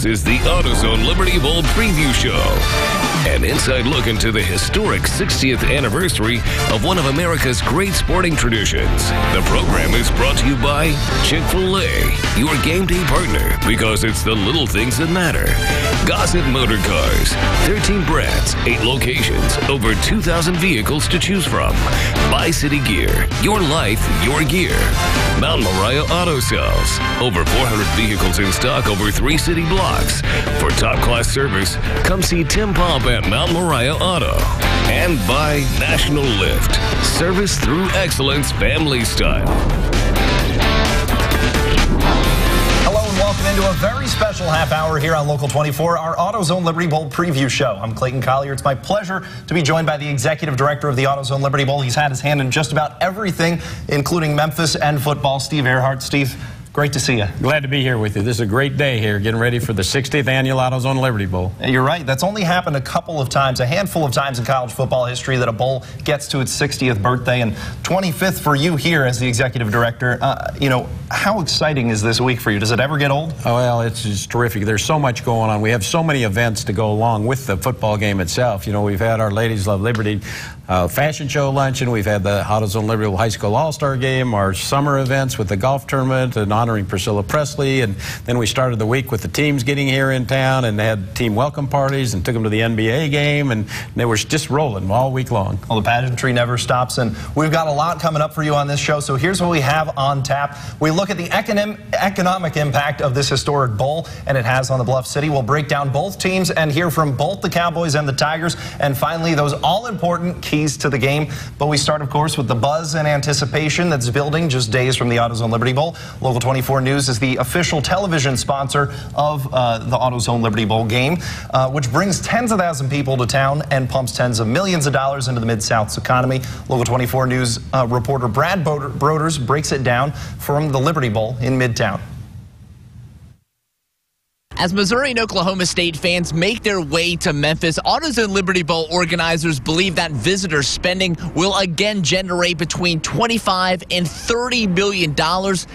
This is the AutoZone Liberty Bowl Preview Show. An inside look into the historic 60th anniversary of one of America's great sporting traditions. The program is brought to you by Chick-fil-A, your game day partner, because it's the little things that matter. Gossett Motor Cars, 13 brands, 8 locations, over 2,000 vehicles to choose from. Buy City Gear, your life, your gear. Mount Moriah Auto Sales, over 400 vehicles in stock over 3 city blocks. For top-class service, come see Tim Popp at Mount Moriah Auto. And by National Lift, service through excellence, family style. Welcome into a very special half hour here on Local 24, our AutoZone Liberty Bowl preview show. I'm Clayton Collier. It's my pleasure to be joined by the executive director of the AutoZone Liberty Bowl. He's had his hand in just about everything, including Memphis and football. Steve Earhart. Steve, great to see you. Glad to be here with you. This is a great day here, getting ready for the 60th annual AutoZone Liberty Bowl. You're right. That's only happened a couple of times, a handful of times in college football history that a bowl gets to its 60th birthday, and 25th for you here as the executive director. How exciting is this week for you? Does it ever get old? Oh, well, it's just terrific. There's so much going on. We have so many events to go along with the football game itself. We've had our Ladies Love Liberty fashion show luncheon. We've had the AutoZone Liberty Bowl High School All-Star Game, our summer events with the golf tournament and honoring Priscilla Presley, and then we started the week with the teams getting here in town and had team welcome parties and took them to the NBA game, and they were just rolling all week long. Well, the pageantry never stops, and we've got a lot coming up for you on this show, so here's what we have on tap. We look at the economic impact of this historic bowl, and it has on the Bluff City. We'll break down both teams and hear from both the Cowboys and the Tigers, and finally, those all-important keys to the game. But we start, of course, with the buzz and anticipation that's building just days from the AutoZone Liberty Bowl. Local 24 News is the official television sponsor of the AutoZone Liberty Bowl game, which brings tens of thousands of people to town and pumps tens of millions of dollars into the Mid-South's economy. Local 24 News reporter Brad Broders breaks it down from the Liberty Bowl in Midtown. As Missouri and Oklahoma State fans make their way to Memphis, AutoZone Liberty Bowl organizers believe that visitor spending will again generate between $25 and $30 billion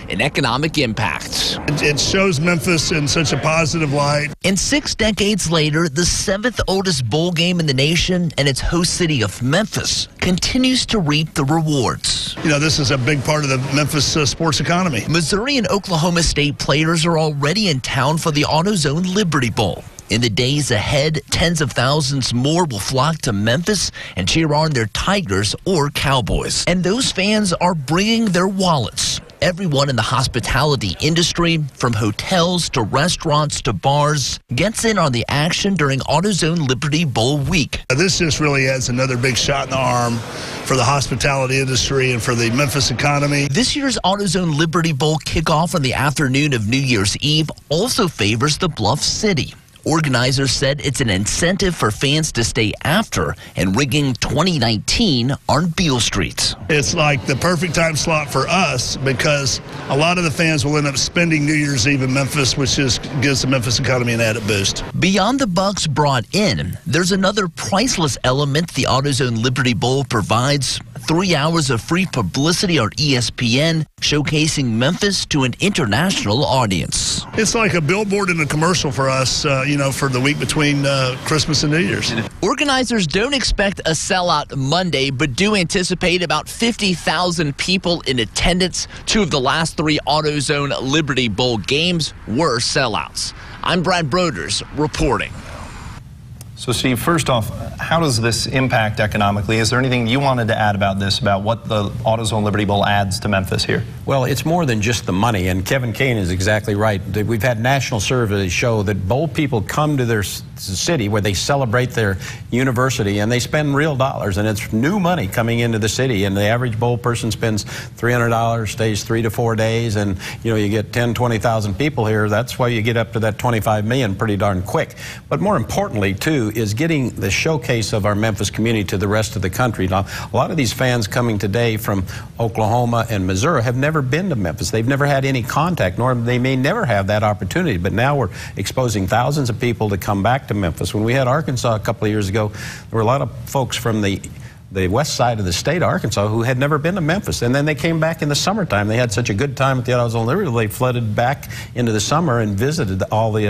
in economic impact. It shows Memphis in such a positive light. And 6 decades later, the 7th oldest bowl game in the nation and its host city of Memphis continues to reap the rewards. This is a big part of the Memphis sports economy. Missouri and Oklahoma State players are already in town for the AutoZone Liberty Bowl. In the days ahead, tens of thousands more will flock to Memphis and cheer on their Tigers or Cowboys. And those fans are bringing their wallets. Everyone in the hospitality industry, from hotels to restaurants to bars, gets in on the action during AutoZone Liberty Bowl week. This just really adds another big shot in the arm for the hospitality industry and for the Memphis economy. This year's AutoZone Liberty Bowl kickoff on the afternoon of New Year's Eve also favors the Bluff City. Organizers said it's an incentive for fans to stay after and rigging 2019 on Beale Street. It's like the perfect time slot for us because a lot of the fans will end up spending New Year's Eve in Memphis, which just gives the Memphis economy an added boost. Beyond the bucks brought in, there's another priceless element the AutoZone Liberty Bowl provides. 3 hours of free publicity on ESPN, showcasing Memphis to an international audience. It's like a billboard and a commercial for us, for the week between Christmas and New Year's. Organizers don't expect a sellout Monday, but do anticipate about 50,000 people in attendance. 2 of the last 3 AutoZone Liberty Bowl games were sellouts. I'm Brad Broders reporting. So, Steve, first off, how does this impact economically? Is there anything you wanted to add about this, about what the AutoZone Liberty Bowl adds to Memphis here? Well, it's more than just the money, and Kevin Kane is exactly right. We've had national surveys show that bowl people come to their city where they celebrate their university, and they spend real dollars, and it's new money coming into the city, and the average bowl person spends $300, stays 3 to 4 days, and you get 10, 20,000 people here. That's why you get up to that 25 million pretty darn quick. But more importantly, too, is getting the showcase of our Memphis community to the rest of the country. Now, a lot of these fans coming today from Oklahoma and Missouri have never bver been to Memphis. They've never had any contact, nor they may never have that opportunity. But now we're exposing thousands of people to come back to Memphis. When we had Arkansas a couple of years ago, there were a lot of folks from the the west side of the state of Arkansas who had never been to Memphis. And then they came back in the summertime. They had such a good time at the AutoZone Liberty, they flooded back into the summer and visited all the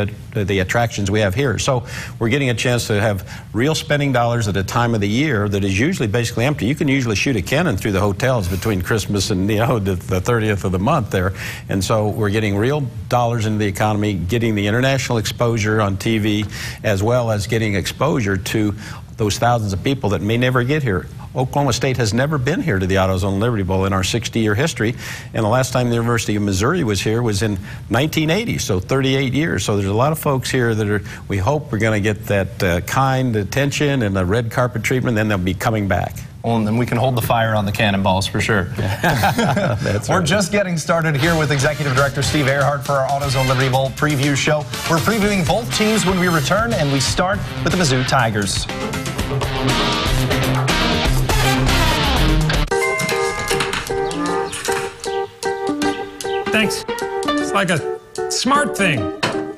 attractions we have here. So we're getting a chance to have real spending dollars at a time of the year that is usually basically empty. You can usually shoot a cannon through the hotels between Christmas and the 30th of the month there. And so we're getting real dollars into the economy, getting the international exposure on TV, as well as getting exposure to those thousands of people that may never get here. Oklahoma State has never been here to the AutoZone Liberty Bowl in our 60-year history, and the last time the University of Missouri was here was in 1980, so 38 years. So there's a lot of folks here that we hope we're going to get that kind attention and the red carpet treatment, and then they'll be coming back. Well, and then we can hold the fire on the cannonballs for sure. We're just getting started here with Executive Director Steve Earhart for our AutoZone Liberty Bowl preview show. We're previewing both teams when we return, and we start with the Mizzou Tigers. Thanks. It's like a smart thing.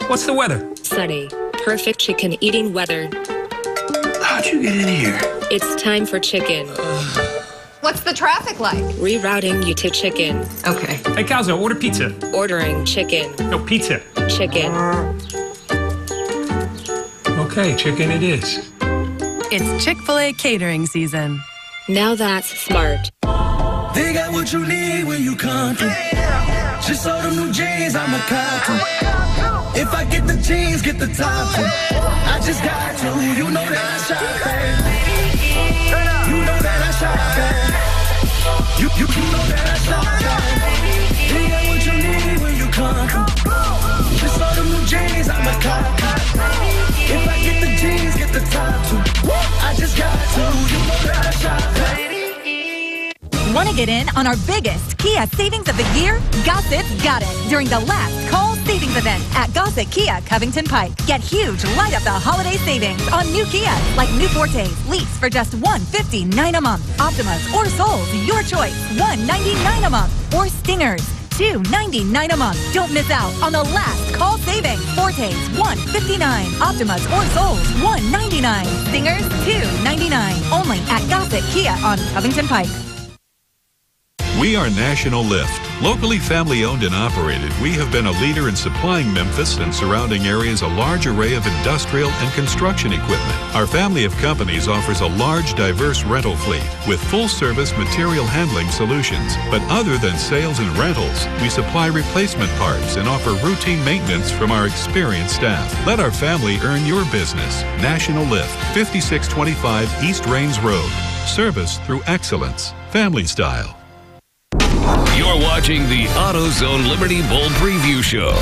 What's the weather? Sunny. Perfect chicken eating weather. How'd you get in here? It's time for chicken. What's the traffic like? Rerouting you to chicken. Okay. Hey, Calzo, order pizza. Ordering chicken. No, pizza. Chicken. Okay, chicken it is. It's Chick-fil-A catering season. Now that's smart. They got what you need when you come through. Just saw them new jeans, I'm a cop to. If I get the jeans, get the top too. I just got to. You know that I shop bad. You know that I shop bad. You know that I shop bad. They got what you need when you come through. Just saw them new jeans, I'm a cop. If I get the jeans, get the top too. I just got to. You know that I shop bad. Want to get in on our biggest Kia savings of the year? Gossett's got it during the last call savings event at Gossett Kia Covington Pike. Get huge light up the holiday savings on new Kias like new Fortes, lease for just $159 a month. Optimas or Souls, your choice, $199 a month. Or Stingers, $299 a month. Don't miss out on the last call savings. Fortes, $159. Optimas or Souls, $199. Stingers, $299. Only at Gossett Kia on Covington Pike. We are National Lift. Locally family-owned and operated, we have been a leader in supplying Memphis and surrounding areas a large array of industrial and construction equipment. Our family of companies offers a large, diverse rental fleet with full-service material handling solutions. But other than sales and rentals, we supply replacement parts and offer routine maintenance from our experienced staff. Let our family earn your business. National Lift, 5625 East Rains Road. Service through excellence. Family style. You're watching the AutoZone Liberty Bowl preview show.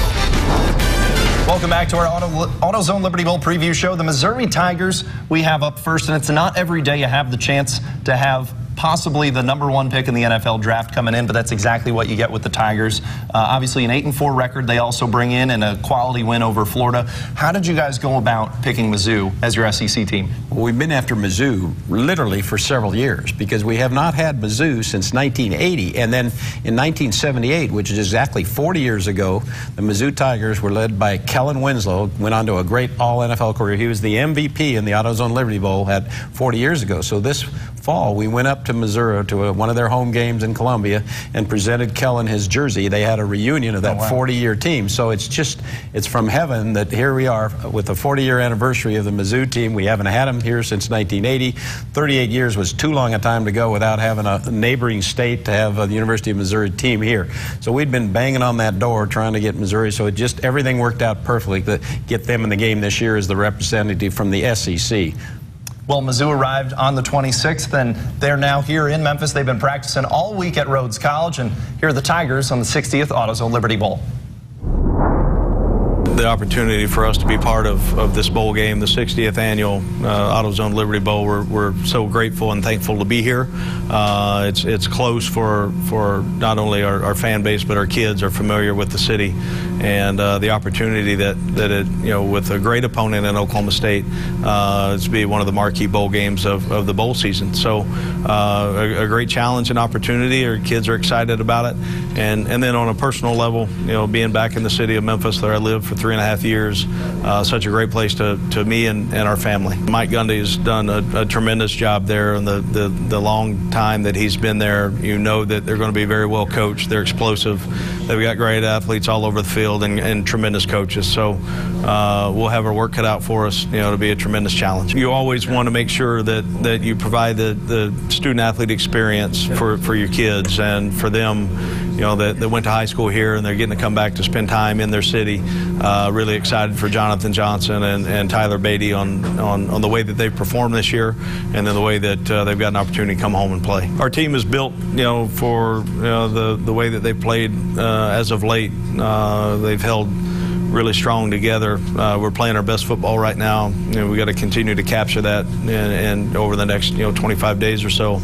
Welcome back to our AutoZone Liberty Bowl preview show. The Missouri Tigers we have up first, and it's not every day you have the chance to have possibly the #1 pick in the NFL draft coming in, but that's exactly what you get with the Tigers. Obviously an 8-4 record they also bring in, and a quality win over Florida. How did you guys go about picking Mizzou as your SEC team? Well, we've been after Mizzou literally for several years because we have not had Mizzou since 1980. And then in 1978, which is exactly 40 years ago, the Mizzou Tigers were led by Kellen Winslow, went on to a great all-NFL career. He was the MVP in the AutoZone Liberty Bowl 40 years ago. So this fall, we went up to Missouri to one of their home games in Columbia and presented Kellen his jersey. They had a reunion of that 40-year team. So it's from heaven that here we are with the 40-year anniversary of the Mizzou team. We haven't had them here since 1980. 38 years was too long a time to go without having a neighboring state to have the University of Missouri team here. So we'd been banging on that door trying to get Missouri. So everything worked out perfectly to get them in the game this year as the representative from the SEC. Well, Mizzou arrived on the 26th, and they're now here in Memphis. They've been practicing all week at Rhodes College, and here are the Tigers on the 60th AutoZone Liberty Bowl. The opportunity for us to be part of this bowl game, the 60th annual AutoZone Liberty Bowl, we're so grateful and thankful to be here. It's close for not only our fan base, but our kids are familiar with the city and the opportunity that it, with a great opponent in Oklahoma State, to be one of the marquee bowl games of the bowl season. So a great challenge and opportunity. Our kids are excited about it, and then on a personal level, being back in the city of Memphis where I lived for 3.5 years, such a great place to me and our family. Mike Gundy has done a tremendous job there, and the long time that he's been there, that they're going to be very well coached. They're explosive. They've got great athletes all over the field and tremendous coaches. So we'll have our work cut out for us, to be a tremendous challenge. You always want to make sure that you provide the student-athlete experience for your kids, and for them, that went to high school here and they're getting to come back to spend time in their city. Really excited for Jonathan Johnson and Tyler Beatty on the way that they've performed this year, and then the way that they've got an opportunity to come home and play. Our team is built, for the way that they've played as of late. They've held really strong together. We're playing our best football right now. We got to continue to capture that and over the next 25 days or so.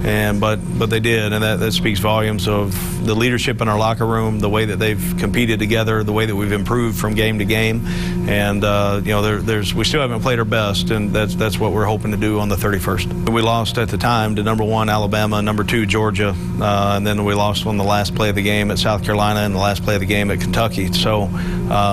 But they did, and that speaks volumes of the leadership in our locker room, the way that they've competed together, the way that we've improved from game to game, and we still haven't played our best, and that's what we're hoping to do on the 31st. We lost at the time to number 1 Alabama, number 2 Georgia, and then we lost on the last play of the game at South Carolina and the last play of the game at Kentucky. So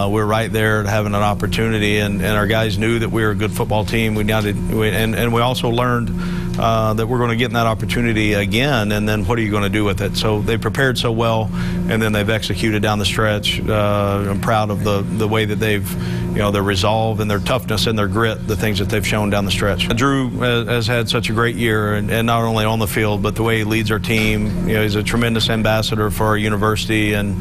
we're right there having an opportunity, and our guys knew that we were a good football team. And we also learned that we're going to get in that opportunity again, and then what are you going to do with it? So they prepared so well, and then they've executed down the stretch. I'm proud of the way that they've, their resolve and their toughness and their grit, the things that they've shown down the stretch. Drew has had such a great year, and not only on the field, but the way he leads our team. He's a tremendous ambassador for our university, and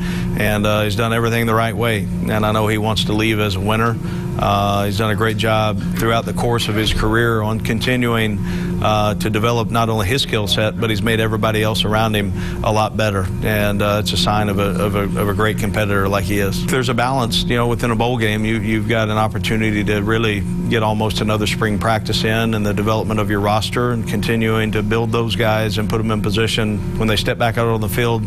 he's done everything the right way, and I know he wants to leave as a winner. He's done a great job throughout the course of his career on continuing to develop not only his skill set, but he's made everybody else around him a lot better, and it's a sign of a great competitor like he is. If there's a balance, within a bowl game, you've got an opportunity to really get almost another spring practice in, and the development of your roster, and continuing to build those guys and put them in position when they step back out on the field,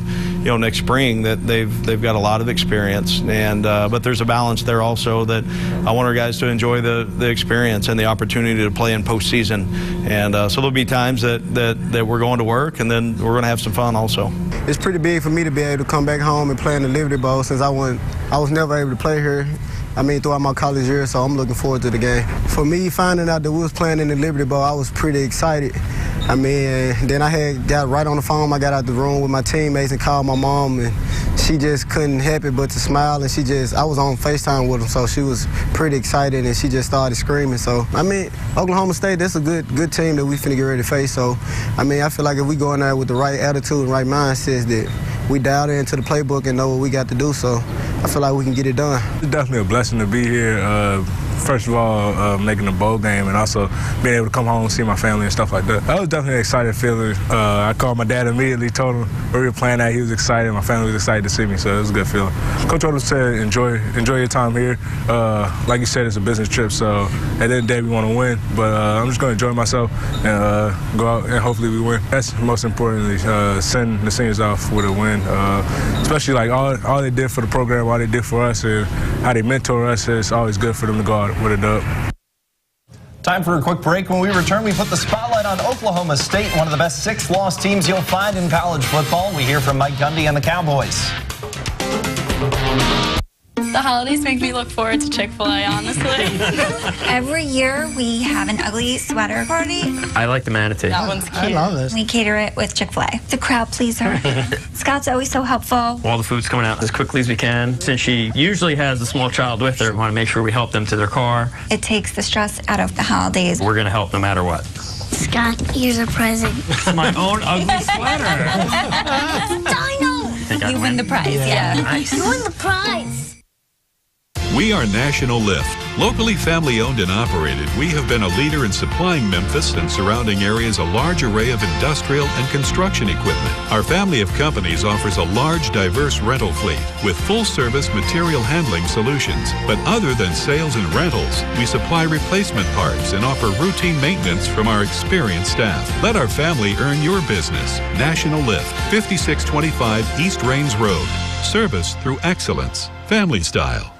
next spring, that they've got a lot of experience, and but there's a balance there also that I want our guys to enjoy the experience and the opportunity to play in postseason, and so there'll be times that we're going to work, and then we're going to have some fun also. It's pretty big for me to be able to come back home and play in the Liberty Bowl, since I was never able to play here. Throughout my college years, so I'm looking forward to the game. For me, finding out that we was playing in the Liberty Bowl, I was pretty excited. Then I got right on the phone. I got out the room with my teammates and called my mom, and she just couldn't help it but to smile, and I was on FaceTime with them, so she was pretty excited, and she just started screaming. So, Oklahoma State, that's a good team that we finna get ready to face. So, I feel like if we go in there with the right attitude and right mindset, that we dialed into the playbook and know what we got to do, so I feel like we can get it done. It's definitely a blessing to be here. First of all, making a bowl game, and also being able to come home and see my family and stuff like that. That was definitely an exciting feeling. I called my dad immediately, told him where we were playing at. He was excited. My family was excited to see me, so it was a good feeling. Coach Odom said, enjoy your time here. Like you said, it's a business trip, so at the end of the day, we want to win. But I'm just going to enjoy myself and go out and hopefully we win. That's most importantly, send the seniors off with a win. Especially like all they did for the program, all they did for us, and how they mentor us. It's always good for them to go out with a dub. Time for a quick break. When we return, we put the spotlight on Oklahoma State, one of the best 6-loss teams you'll find in college football. We hear from Mike Gundy and the Cowboys. The holidays make me look forward to Chick-fil-A, honestly. Every year we have an ugly sweater party. I like the manatee. That one's cute. I love this. We cater it with Chick-fil-A. The crowd pleaser. Scott's always so helpful. All the food's coming out as quickly as we can. Since she usually has a small child with her, we want to make sure we help them to their car. It takes the stress out of the holidays. We're going to help no matter what. Scott, here's a present. My own ugly sweater. Dino! You win the prize, yeah. Nice. You win the prize. We are National Lift. Locally family-owned and operated, we have been a leader in supplying Memphis and surrounding areas a large array of industrial and construction equipment. Our family of companies offers a large, diverse rental fleet with full-service material handling solutions. But other than sales and rentals, we supply replacement parts and offer routine maintenance from our experienced staff. Let our family earn your business. National Lift, 5625 East Rains Road. Service through excellence. Family style.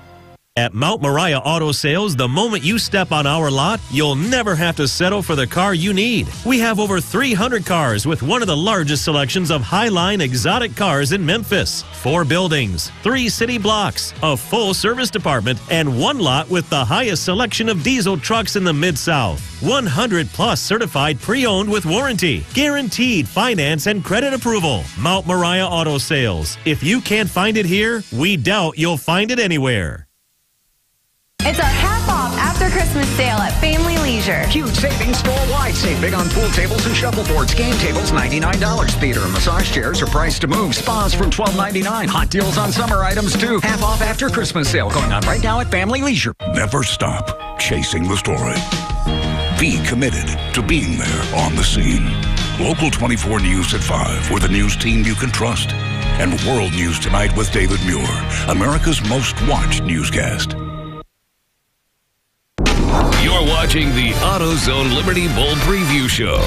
At Mount Moriah Auto Sales, the moment you step on our lot, you'll never have to settle for the car you need. We have over 300 cars with one of the largest selections of Highline exotic cars in Memphis. 4 buildings, 3 city blocks, a full service department, and 1 lot with the highest selection of diesel trucks in the Mid-South. 100+ certified pre-owned with warranty, guaranteed finance and credit approval. Mount Moriah Auto Sales. If you can't find it here, we doubt you'll find it anywhere. It's a half-off after Christmas sale at Family Leisure. Huge savings store-wide. Save big on pool tables and shuffleboards. Game tables, $99. Theater and massage chairs are priced to move. Spas from $12.99. Hot deals on summer items, too. Half-off after Christmas sale going on right now at Family Leisure. Never stop chasing the story. Be committed to being there on the scene. Local 24 News at 5 with a news team you can trust. And World News Tonight with David Muir, America's most watched newscast. You're watching the AutoZone Liberty Bowl Preview Show.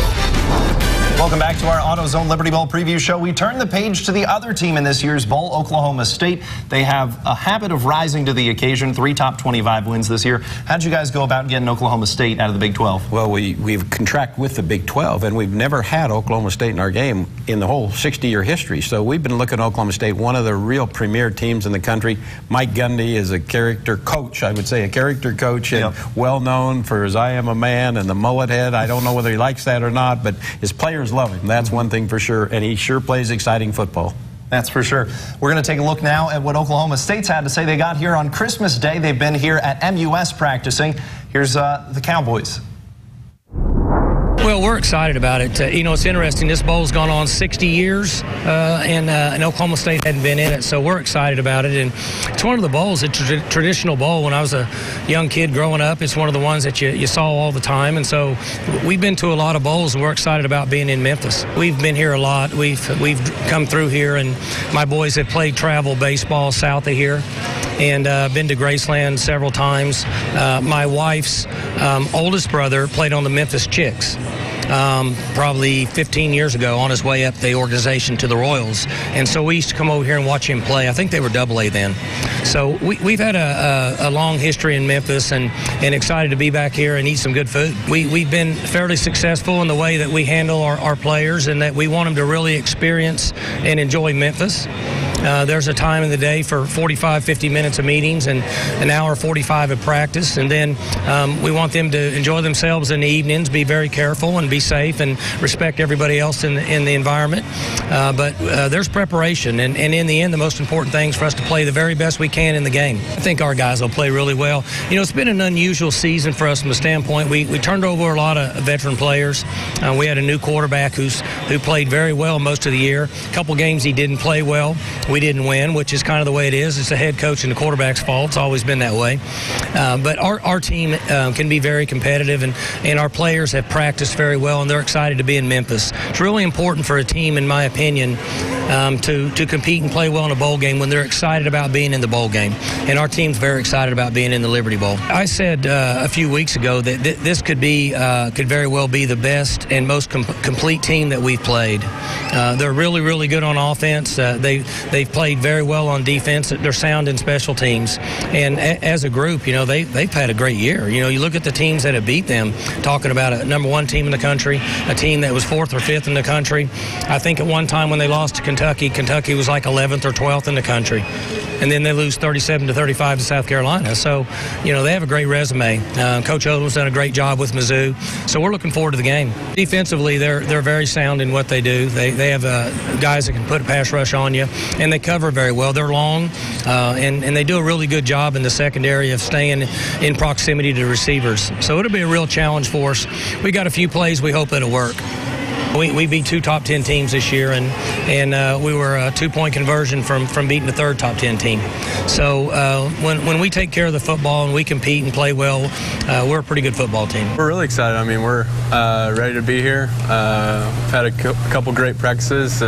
Welcome back to our AutoZone Liberty Bowl Preview Show. We turn the page to the other team in this year's bowl, Oklahoma State. They have a habit of rising to the occasion, 3 top 25 wins this year. How did you guys go about getting Oklahoma State out of the Big 12? Well, we've contracted with the Big 12, and we've never had Oklahoma State in our game in the whole 60-year history. So we've been looking at Oklahoma State, one of the real premier teams in the country. Mike Gundy is a character coach, I would say, a character coach, and well known for his I Am a Man and the mullet head. I don't know whether he likes that or not, but his players love him. That's one thing for sure, and he sure plays exciting football. That's for sure. We're going to take a look now at what Oklahoma State's had to say. They got here on Christmas Day. They've been here at MUS practicing. Here's the Cowboys. Well, we're excited about it. You know, it's interesting. This bowl's gone on 60 years, and Oklahoma State hadn't been in it, so we're excited about it. And it's one of the bowls, it's a traditional bowl. When I was a young kid growing up, it's one of the ones that you saw all the time. And so we've been to a lot of bowls, and we're excited about being in Memphis. We've been here a lot. We've come through here, and my boys have played travel baseball south of here, and been to Graceland several times. My wife's oldest brother played on the Memphis Chicks. Probably 15 years ago on his way up the organization to the Royals. And so we used to come over here and watch him play. I think they were AA then. So we've had a long history in Memphis and excited to be back here and eat some good food. We've been fairly successful in the way that we handle our players, and that we want them to really experience and enjoy Memphis. There's a time in the day for 45, 50 minutes of meetings and an hour 45 of practice. And then we want them to enjoy themselves in the evenings, be very careful and be safe and respect everybody else in the environment. But there's preparation. And in the end, the most important thing is for us to play the very best we can in the game. I think our guys will play really well. You know, it's been an unusual season for us from the standpoint. We turned over a lot of veteran players. We had a new quarterback who played very well most of the year. A couple games he didn't play well. We didn't win, which is kind of the way it is. It's the head coach and the quarterback's fault. It's always been that way. But our team can be very competitive, and our players have practiced very well, and they're excited to be in Memphis. It's really important for a team, in my opinion, to compete and play well in a bowl game when they're excited about being in the bowl game. And our team's very excited about being in the Liberty Bowl. I said a few weeks ago that this could very well be the best and most complete team that we've played. They're really, really good on offense. They've played very well on defense. They're sound in special teams. And as a group, you know, they've had a great year. You know, you look at the teams that have beat them, talking about a #1 team in the country, a team that was 4th or 5th in the country. I think at one time when they lost to Kentucky was like 11th or 12th in the country. And then they lose 37-35 to South Carolina. So, you know, they have a great resume. Coach Odom's done a great job with Mizzou. So we're looking forward to the game. Defensively, they're very sound in what they do. They have guys that can put a pass rush on you, and they cover very well. They're long, and they do a really good job in the secondary of staying in proximity to receivers. So it'll be a real challenge for us. We got a few plays we hope it'll work. We beat 2 top 10 teams this year, and we were a 2-point conversion from beating the 3rd top 10 team. So when we take care of the football and we compete and play well, we're a pretty good football team. We're really excited. I mean, we're ready to be here. Had a couple great practices.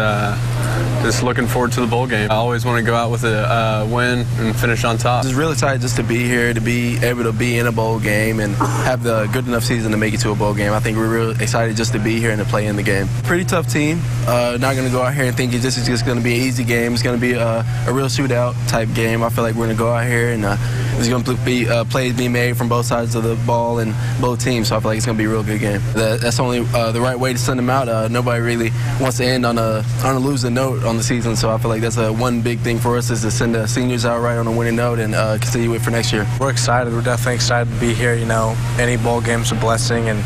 Just looking forward to the bowl game. I always want to go out with a win and finish on top. Just really excited just to be here, to be able to be in a bowl game and have the good enough season to make it to a bowl game. I think we're really excited just to be here and to play in the game. game. Pretty tough team. Not going to go out here and think this is just going to be an easy game. It's going to be a real shootout type game. I feel like we're going to go out here and there's going to be plays being made from both sides of the ball and both teams. So I feel like it's going to be a real good game. That's only the right way to send them out. Nobody really wants to end on a losing note on the season. So I feel like that's one big thing for us is to send the seniors out right on a winning note and continue it for next year. We're excited. We're definitely excited to be here. You know, any bowl game's a blessing, and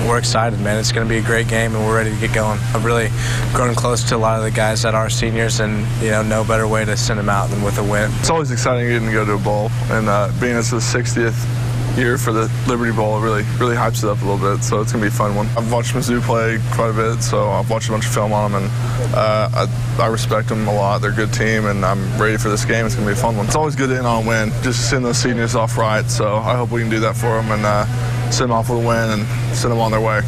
we're excited, man. It's going to be a great game, and we're ready to get going. I've really grown close to a lot of the guys that are seniors, and you know, no better way to send them out than with a win. It's always exciting getting to go to a bowl, and being it's the 60th year for the Liberty Bowl, really hypes it up a little bit, so it's going to be a fun one. I've watched Mizzou play quite a bit, so I've watched a bunch of film on them, and I respect them a lot. They're a good team, and I'm ready for this game. It's going to be a fun one. It's always good to end on a win, just send those seniors off right, so I hope we can do that for them and send them off with a win and send them on their way.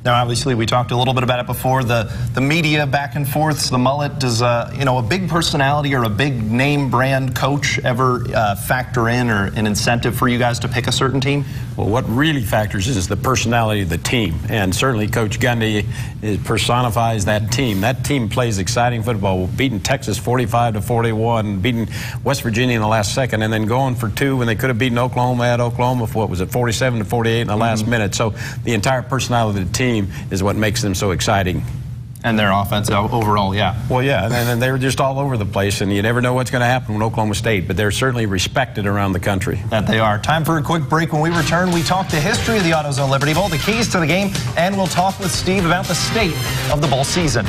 Now, obviously, we talked a little bit about it before, the media back and forths, the mullet. Does you know, a big personality or a big name brand coach ever factor in or an incentive for you guys to pick a certain team? Well, what really factors is the personality of the team, and certainly Coach Gundy personifies that team. That team plays exciting football, beating Texas 45-41, beating West Virginia in the last second, and then going for two when they could have beaten Oklahoma at Oklahoma for, what was it, 47-48 in the last minute. So the entire personality of the team is what makes them so exciting. And their offense overall, yeah. Well, yeah, and they were just all over the place, and you never know what's going to happen with Oklahoma State, but they're certainly respected around the country. That they are. Time for a quick break. When we return, we talk the history of the AutoZone Liberty Bowl, the keys to the game, and we'll talk with Steve about the state of the bowl season.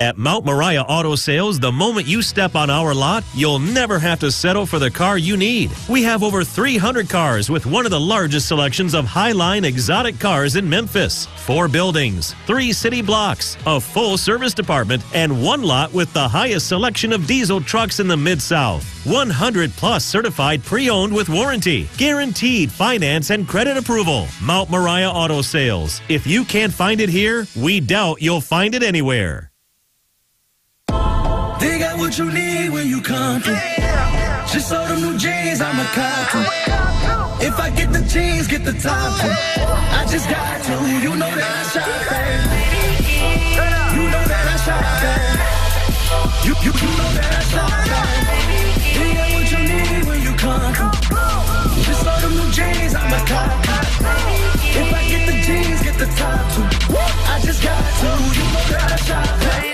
At Mount Moriah Auto Sales, the moment you step on our lot, you'll never have to settle for the car you need. We have over 300 cars with one of the largest selections of Highline exotic cars in Memphis. 4 buildings, 3 city blocks, a full service department, and 1 lot with the highest selection of diesel trucks in the Mid-South. 100 plus certified pre-owned with warranty, guaranteed finance and credit approval. Mount Moriah Auto Sales. If you can't find it here, we doubt you'll find it anywhere. They got what you need when you come through. Just saw them new J's, I'm a cop to. If I get the jeans, get the top to. I just got to. You know that I shot bad. You know that I shot bad. You know that I shot bad. They got what you need when you come through. Just saw them new J's, I'm a cop to. If I get the jeans, get the top to. I just got to. You know that I shot bad.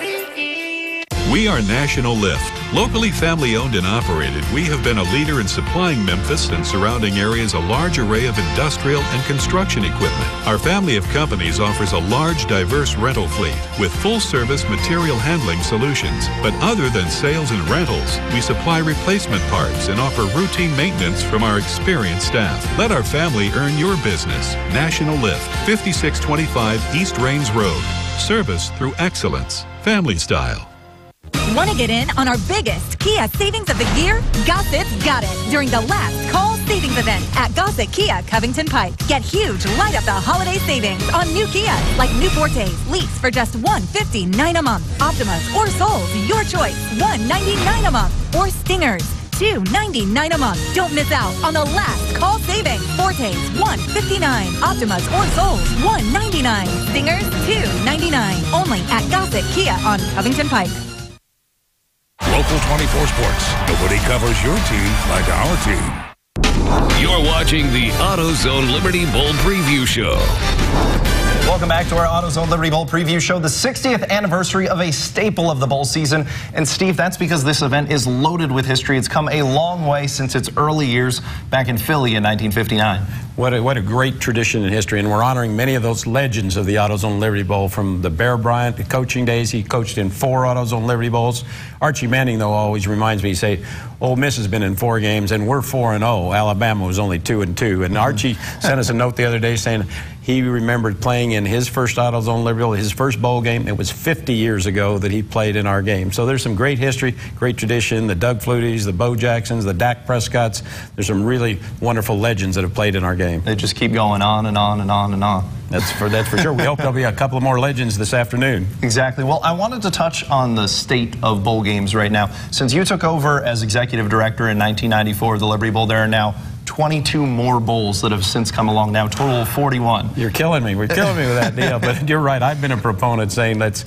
We are National Lift. Locally family-owned and operated, we have been a leader in supplying Memphis and surrounding areas a large array of industrial and construction equipment. Our family of companies offers a large, diverse rental fleet with full-service material handling solutions. But other than sales and rentals, we supply replacement parts and offer routine maintenance from our experienced staff. Let our family earn your business. National Lift, 5625 East Rains Road. Service through excellence. Family style. Want to get in on our biggest Kia savings of the year? Gossett's got it during the last call savings event at Gossett Kia Covington Pike. Get huge light up the holiday savings on new Kia, like new Fortes, lease for just $159 a month. Optimas or Souls, your choice, $199 a month. Or Stingers, $299 a month. Don't miss out on the last call savings. Fortes, $159. Optimas or Souls, $199. Stingers, $299. Only at Gossett Kia on Covington Pike. Local 24 Sports. Nobody covers your team like our team. You're watching the AutoZone Liberty Bowl Preview Show. Welcome back to our AutoZone Liberty Bowl Preview Show, the 60th anniversary of a staple of the bowl season. And Steve, that's because this event is loaded with history. It's come a long way since its early years back in Philly in 1959. What a great tradition in history, and we're honoring many of those legends of the AutoZone Liberty Bowl from the Bear Bryant coaching days. He coached in 4 AutoZone Liberty Bowls. Archie Manning, though, always reminds me, say, Ole Miss has been in 4 games, and we're 4-0. Alabama was only 2-2. And Archie sent us a note the other day saying he remembered playing in his first AutoZone Liberty Bowl, his first bowl game. It was 50 years ago that he played in our game. So there's some great history, great tradition. The Doug Flutys, the Bo Jacksons, the Dak Prescotts. There's some really wonderful legends that have played in our game. They just keep going on and on and on and on. That's for sure. We hope there'll be a couple of more legends this afternoon. Exactly. Well, I wanted to touch on the state of bowl games right now. Since you took over as executive director in 1994 of the Liberty Bowl, there are now 22 more bowls that have since come along now, total of 41. You're killing me. We're killing me with that deal. But you're right. I've been a proponent saying that's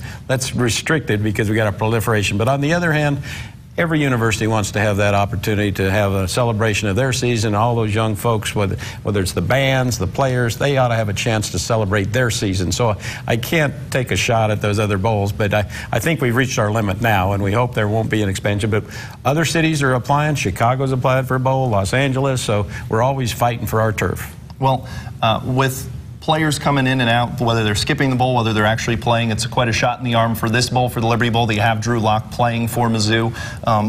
restricted because we got a proliferation. But on the other hand, every university wants to have that opportunity to have a celebration of their season. All those young folks, whether it's the bands, the players, they ought to have a chance to celebrate their season. So I can't take a shot at those other bowls, but I think we've reached our limit now, and we hope there won't be an expansion. But other cities are applying. Chicago's applied for a bowl, Los Angeles, so we're always fighting for our turf. Well, with players coming in and out, whether they're skipping the bowl, whether they're actually playing, it's quite a shot in the arm for this bowl, for the Liberty Bowl, that you have Drew Lock playing for Mizzou.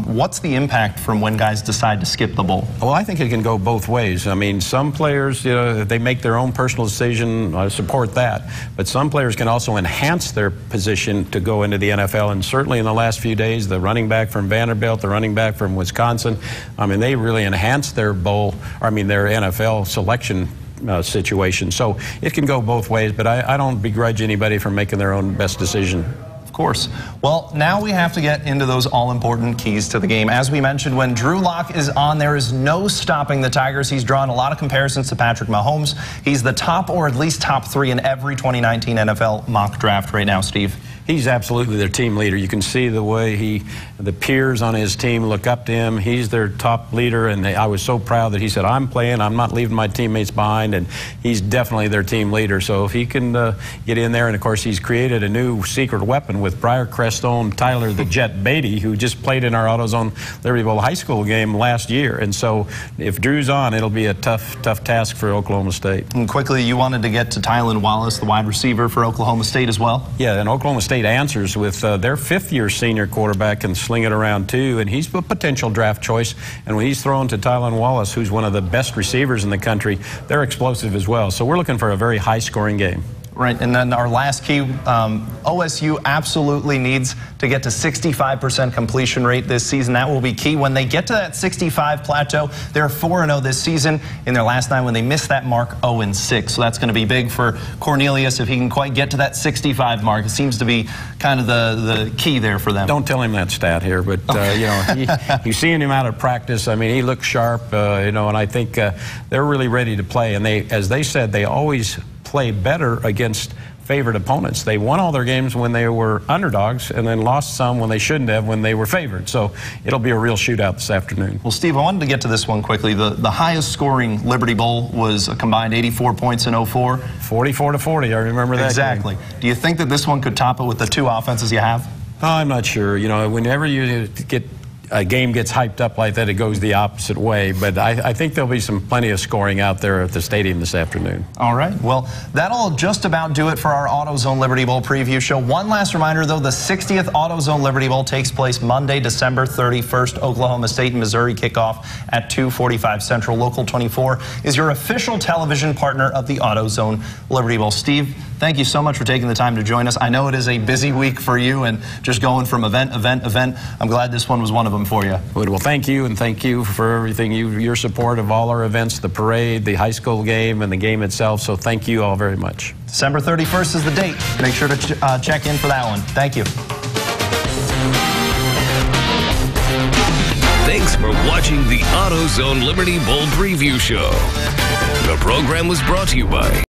What's the impact from when guys decide to skip the bowl? Well, I think it can go both ways. I mean, some players, they make their own personal decision. I support that. But some players can also enhance their position to go into the NFL. And certainly in the last few days, the running back from Vanderbilt, the running back from Wisconsin, I mean, they really enhanced their their NFL selection situation. So it can go both ways, but I don't begrudge anybody for making their own best decision. Of course. Well, now we have to get into those all-important keys to the game. As we mentioned, when Drew Lock is on, there is no stopping the Tigers. He's drawn a lot of comparisons to Patrick Mahomes. He's the top, or at least top 3 in every 2019 NFL mock draft right now, Steve. He's absolutely their team leader. You can see the way the peers on his team look up to him. He's their top leader, and I was so proud that he said, I'm playing, I'm not leaving my teammates behind, and he's definitely their team leader. So if he can get in there, and of course he's created a new secret weapon with Briarcrest owned Tyler the Jet Beatty, who just played in our AutoZone Liberty Bowl high school game last year. And so if Drew's on, it'll be a tough task for Oklahoma State. And quickly, you wanted to get to Tylan Wallace, the wide receiver for Oklahoma State as well? Yeah, and Oklahoma State answers with their 5th-year senior quarterback can sling it around too, and he's a potential draft choice. And when he's thrown to Tylan Wallace, who's one of the best receivers in the country, they're explosive as well. So we're looking for a very high-scoring game. Right, and then our last key, OSU absolutely needs to get to 65% completion rate this season. That will be key. When they get to that 65 plateau, they're 4-0 this season. In their last 9, when they missed that mark, 0-6. So that's going to be big for Cornelius if he can quite get to that 65 mark. It seems to be kind of the key there for them. Don't tell him that stat here, but you've seen him out of practice. I mean, he looks sharp, and I think they're really ready to play. And as they said, they always play better against favored opponents. They won all their games when they were underdogs and then lost some when they shouldn't have when they were favored. So it'll be a real shootout this afternoon. Well, Steve, I wanted to get to this one quickly. The highest scoring Liberty Bowl was a combined 84 points in 04. 44-40, I remember that. Exactly. Game. Do you think that this one could top it with the 2 offenses you have? I'm not sure. Whenever you get a game gets hyped up like that, it goes the opposite way. But I think there'll be plenty of scoring out there at the stadium this afternoon. All right. Well, that'll just about do it for our AutoZone Liberty Bowl preview show. One last reminder, though, the 60th AutoZone Liberty Bowl takes place Monday, December 31st. Oklahoma State and Missouri kickoff at 2:45 Central. Local 24 is your official television partner of the AutoZone Liberty Bowl. Steve, thank you so much for taking the time to join us. I know it is a busy week for you and just going from event. I'm glad this one was one of them for you. Well, thank you, and thank you for everything, your support of all our events, the parade, the high school game, and the game itself. So thank you all very much. December 31st is the date. Make sure to check in for that one. Thank you. Thanks for watching the AutoZone Liberty Bowl preview show. The program was brought to you by